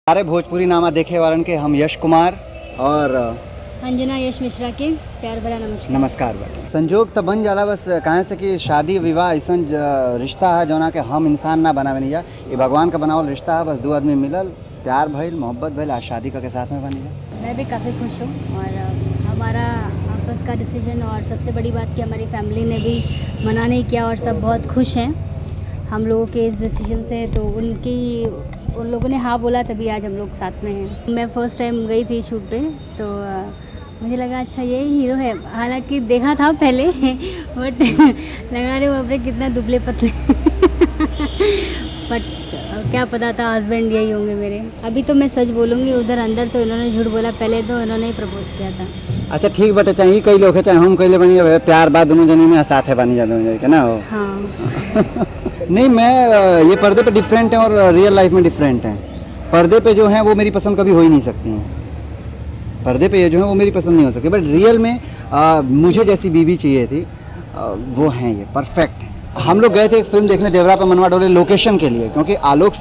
सारे भोजपुरी नामा देखे वालन के हम यश कुमार और अंजना यश मिश्रा के प्यार भरा नमस्कार। नमस्कार बाटे। संजोग तो बन जाला बस कहे से कि शादी विवाह ऐसा रिश्ता है जो ना कि हम इंसान ना बनावे नहीं जा, ये भगवान का बनावल रिश्ता है। बस दो आदमी मिलल, प्यार भइल, मोहब्बत भइल, आज शादी करके साथ में बनी जा। मैं भी काफ़ी खुश हूँ और हमारा आपस का डिसीजन, और सबसे बड़ी बात कि हमारी फैमिली ने भी मना नहीं किया और सब बहुत खुश हैं हम लोगों के इस डिसीजन से। तो उन लोगों ने हाँ बोला तभी आज हम लोग साथ में हैं। मैं फर्स्ट टाइम गई थी शूट पे तो मुझे लगा अच्छा यही हीरो है, हालांकि देखा था पहले बट लगा रहे वो अपने कितना दुबले पतले बट क्या पता था हस्बैंड यही होंगे मेरे। अभी तो मैं सच बोलूँगी, उधर अंदर तो इन्होंने झूठ बोला, पहले तो इन्होंने ही प्रपोज किया था। अच्छा ठीक बटे, चाहे कई लोग है चाहे हम कई बनी प्यार बात दोनों जनी में साथ है बनी जाते ना हो। हाँ नहीं, मैं ये पर्दे पे डिफरेंट है और रियल लाइफ में डिफरेंट है। पर्दे पे जो है वो मेरी पसंद कभी हो ही नहीं सकती हैं। पर्दे पे ये जो है वो मेरी पसंद नहीं हो सकती, बट रियल में मुझे जैसी बीवी चाहिए थी वो हैं, ये परफेक्ट है। हम लोग गए थे एक फिल्म देखने देवरा पे मनवा डोले लोकेशन के लिए, क्योंकि आलोक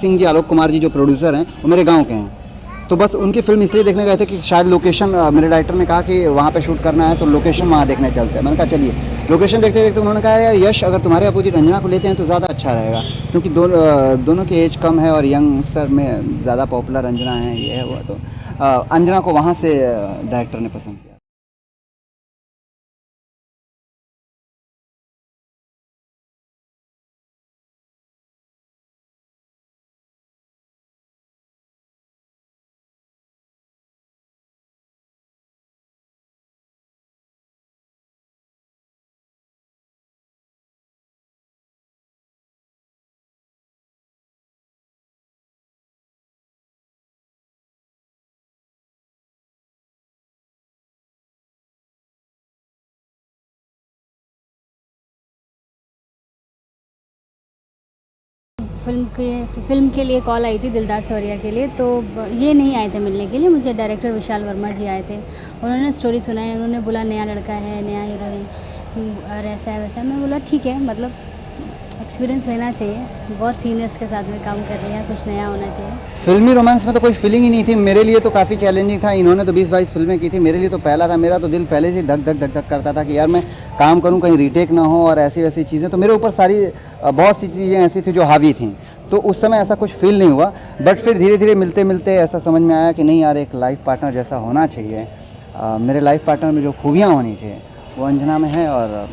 कुमार जी जो प्रोड्यूसर हैं वो मेरे गाँव के हैं। तो बस उनकी फिल्म इसलिए देखने गए थे कि शायद लोकेशन, मेरे डायरेक्टर ने कहा कि वहाँ पे शूट करना है तो लोकेशन वहाँ देखने चलते हैं। मैंने कहा चलिए। लोकेशन देखते देखते उन्होंने कहा यार यश अगर तुम्हारे अपोजिट अंजना को लेते हैं तो ज़्यादा अच्छा रहेगा, क्योंकि दोनों की एज कम है और यंगस्टर में ज़्यादा पॉपुलर अंजना है, ये है वो। तो अंजना को वहाँ से डायरेक्टर ने पसंद किया। फिल्म के लिए कॉल आई थी दिलदार सवरिया के लिए, तो ये नहीं आए थे मिलने के लिए मुझे। डायरेक्टर विशाल वर्मा जी आए थे, उन्होंने स्टोरी सुनाई, उन्होंने बोला नया लड़का है, नया हीरो है और ऐसा है वैसा है। मैं बोला ठीक है, मतलब एक्सपीरियंस लेना चाहिए, बहुत सीनियर्स के साथ में काम कर रही है, कुछ नया होना चाहिए। फिल्मी रोमांस में तो कोई फीलिंग ही नहीं थी मेरे लिए, तो काफ़ी चैलेंजिंग था। इन्होंने तो 20-22 फिल्में की थी, मेरे लिए तो पहला था। मेरा तो दिल पहले से धक धक धक धक करता था कि यार मैं काम करूं, कहीं रीटेक ना हो और ऐसी वैसी चीज़ें। तो मेरे ऊपर बहुत सी चीज़ें ऐसी थी जो हावी थी, तो उस समय ऐसा कुछ फील नहीं हुआ। बट फिर धीरे धीरे मिलते मिलते ऐसा समझ में आया कि नहीं यार, एक लाइफ पार्टनर जैसा होना चाहिए। मेरे लाइफ पार्टनर में जो खूबियाँ होनी चाहिए वो अंजना में है, और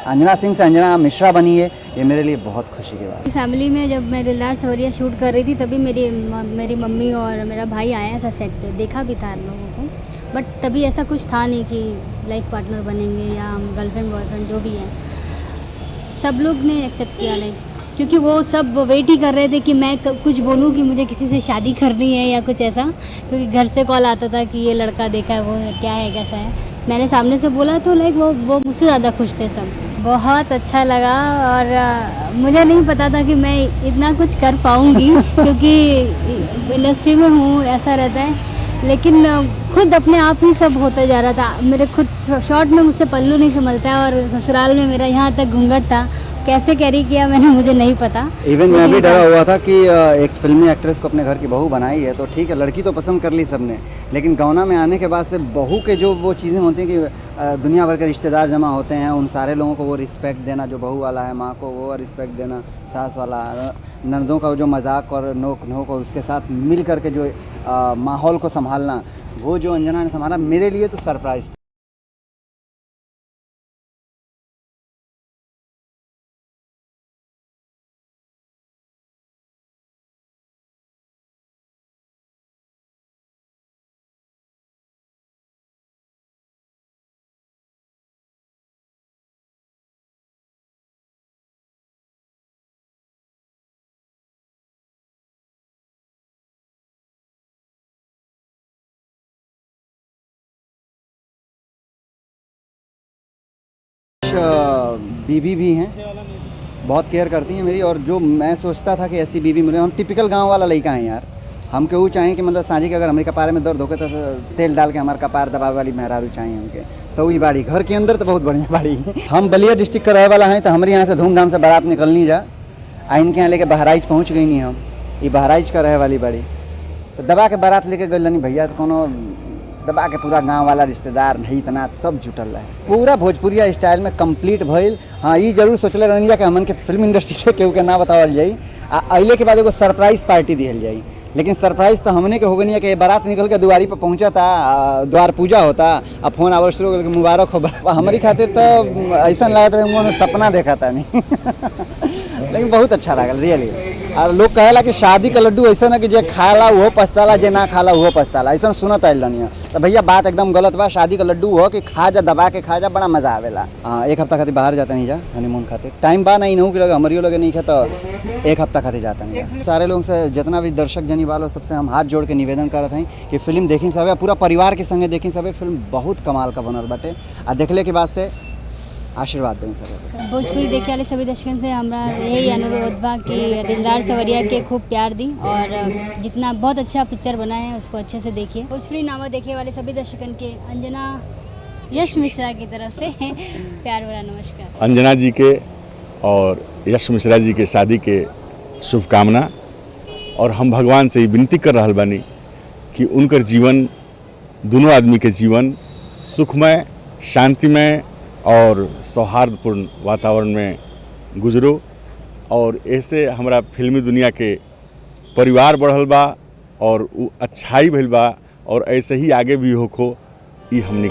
अंजना सिंह से अंजना मिश्रा बनी है, ये मेरे लिए बहुत खुशी की बात है। फैमिली में जब मैं दिलदार सवरिया शूट कर रही थी तभी मेरी मम्मी और मेरा भाई आया था सेट पे, देखा भी था हम लोगों को, बट तभी ऐसा कुछ था नहीं कि लाइफ पार्टनर बनेंगे या हम गर्लफ्रेंड बॉयफ्रेंड जो भी है। सब लोग ने एक्सेप्ट किया, लाइक क्योंकि वो सब वेट ही कर रहे थे कि मैं कुछ बोलूँ कि मुझे किसी से शादी करनी है या कुछ ऐसा, क्योंकि घर से कॉल आता था कि ये लड़का देखा है, वो क्या है कैसा है। मैंने सामने से बोला तो लाइक वो मुझसे ज़्यादा खुश थे सब। बहुत अच्छा लगा और मुझे नहीं पता था कि मैं इतना कुछ कर पाऊँगी क्योंकि इंडस्ट्री में हूँ, ऐसा रहता है। लेकिन खुद अपने आप ही सब होता जा रहा था। मेरे खुद शॉर्ट में मुझसे पल्लू नहीं संभलता है और ससुराल में मेरा यहाँ तक घूंघट था, कैसे कैरी किया मैंने मुझे नहीं पता। इवन मैं भी डरा हुआ था कि एक फिल्मी एक्ट्रेस को अपने घर की बहू बनाई है तो ठीक है, लड़की तो पसंद कर ली सबने, लेकिन गौना में आने के बाद से बहू के जो वो चीज़ें होती हैं कि दुनिया भर के रिश्तेदार जमा होते हैं, उन सारे लोगों को वो रिस्पेक्ट देना, जो बहू वाला है माँ को वो रिस्पेक्ट देना, सास वाला, ननदों का जो मजाक और नोक और उसके साथ मिल करके जो माहौल को संभालना, वो जो अंजना ने संभाला, मेरे लिए तो सरप्राइज था। बीवी भी हैं, बहुत केयर करती हैं मेरी, और जो मैं सोचता था कि ऐसी बीवी मिले। हम टिपिकल गांव वाला लड़का हैं यार, हम केहू चाहें कि मतलब साझी के अगर हमारे कपारे में दर्द होके तो तेल डाल के हमारे कपार दबावे वाली मेहरारू चाहिए हमके, तो वही बाड़ी घर के अंदर तो बहुत बढ़िया बाड़ी है। हम बलिया डिस्ट्रिक्ट का रहे वाला हैं, तो हमारे यहाँ से धूमधाम से बारात निकलनी जा, इनके यहाँ लेके बहराइच पहुँच गई नहीं हम, ये बहराइच का रहे वाली बाड़ी। तो दबा के बारात लेके गए नहीं भैया, तो कोनो दबा के पूरा गांव वाला रिश्तेदार नहीं तना सब जुटल रहे, पूरा भोजपुरिया स्टाइल में कंप्लीट भइल। हाँ, ये जरूर सोचले रहनी कि हमन के फिल्म इंडस्ट्री से केहू के ना बतावल जाई, अइले के बाद एगो सरप्राइज पार्टी दिहल जाई। लेकिन सरप्राइज तो हमने के हो गई कि बारात निकल के दुआरी पर पहुंचा था, द्वार पूजा होता, अब फोन आवर शुरू हो गया मुबारक हो। हमारी खातिर तो ऐसा लागत रहे सपना देखा था नहीं। लेकिन बहुत अच्छा लागल रियली। और लोग कहेला कि शादी का लड्डू ऐसा ना कि जे खाला वो पछताला, जे ना खाला वो पछताला, ऐसा सुनत आइल नहीं। तो भैया बात एकदम गलत बा। शादी का लड्डू हो कि खा जा, दबा के खा जा, बड़ा मजा आवेला। एक हफ्ता खातिर बाहर जाता नहीं जा हनीमून खातिर, टाइम बा नहीं कि लगे हमारी लगे नहीं खे, तो एक हफ्ता खातिर जाता नहीं जा। सारे लोगों से जितना भी दर्शक जनी वालों सबसे हम हाथ जोड़ के निवेदन करत हैं कि फिल्म देखी सब, पूरा परिवार के संगे देखी सब। फिल्म बहुत कमाल का बनल बाटे, आ देखले के बाद से आशीर्वाद दें सब। भोजपुरी देखे वाले सभी दर्शकन से हमारा यही अनुरोध बा कि दिलदार सवरिया के खूब प्यार दी, और जितना बहुत अच्छा पिक्चर बना है उसको अच्छे से देखिए। भोजपुरी नामा देखे वाले सभी दर्शकन के अंजना यश मिश्रा की तरफ से प्यार भरा नमस्कार। अंजना जी के और यश मिश्रा जी के शादी के शुभकामना, और हम भगवान से ही विनती कर रहा बानी कि उनकर जीवन, दोनों आदमी के जीवन सुखमय, शांतिमय और सौहार्दपूर्ण वातावरण में गुजरो। और ऐसे हमारा फिल्मी दुनिया के परिवार बढ़ल बा और अच्छाई भइल बा, और ऐसे ही आगे भी होखो, ई हमने